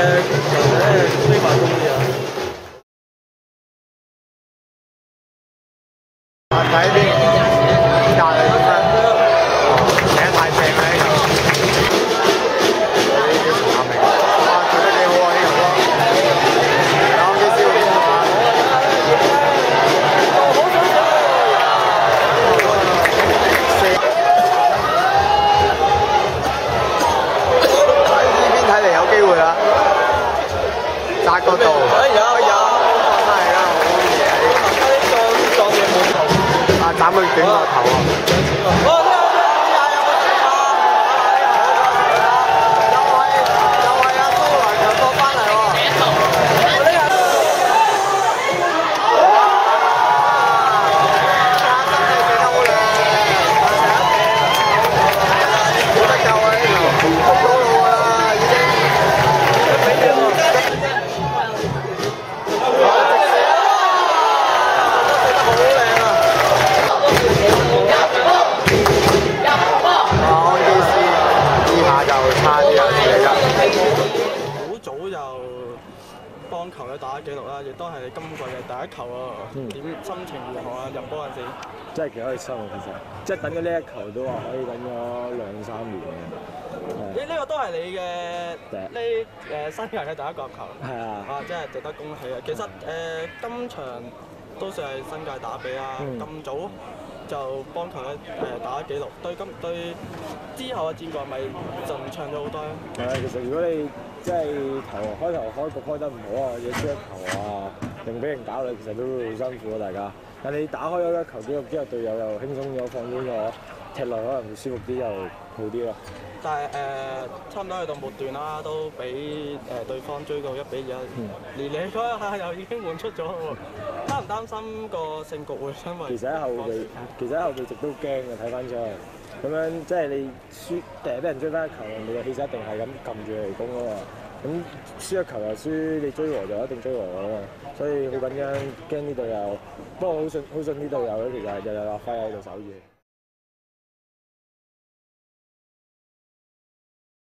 飛快攻啲啊！睇啲意大利咁樣，寫得太正啦呢球！呢啲陳亞明，哇做得幾好啊呢球波！有啲消息啊！呢邊睇嚟有機會啦，扎個度，有，真係啦，好嘢啊！撞嘢冇頭。啊，斬佢短個頭啊！好早就幫球隊打紀錄啦，亦都係你今季嘅第一球啊！點心情如何啊？入波嗰陣時，真係幾開心啊！其實，即係等咗呢一球都話可以等咗2-3年嘅。呢個都係你嘅生涯嘅第一個入球。係啊！啊，真係值得恭喜啊！其實今場都算係新界打比啦，咁早就幫球隊打紀錄，對之後嘅戰局咪順暢咗好多咧？係啊，其實如果你即係開頭開局開得唔好啊，或者輸一球啊，定俾人搞你，其實都會好辛苦啊大家。但你打開咗一球紀錄之後，隊友又輕鬆咗、放鬆咗，踢落可能會舒服啲又好啲咯。但係差唔多去到末段啦，都俾對方追到1-2，連你嗰一下又已經換出咗喎，擔唔擔心個勝局會因為？其實喺後備席都驚嘅，睇翻出去。咁樣即係你輸俾人追翻一球，你個氣勢一定係咁撳住嚟攻啊嘛。咁輸一球又輸，你追和就一定追和㗎嘛。所以好緊張，驚呢隊友。不過好信呢隊友咧，其實日日發揮喺度守住。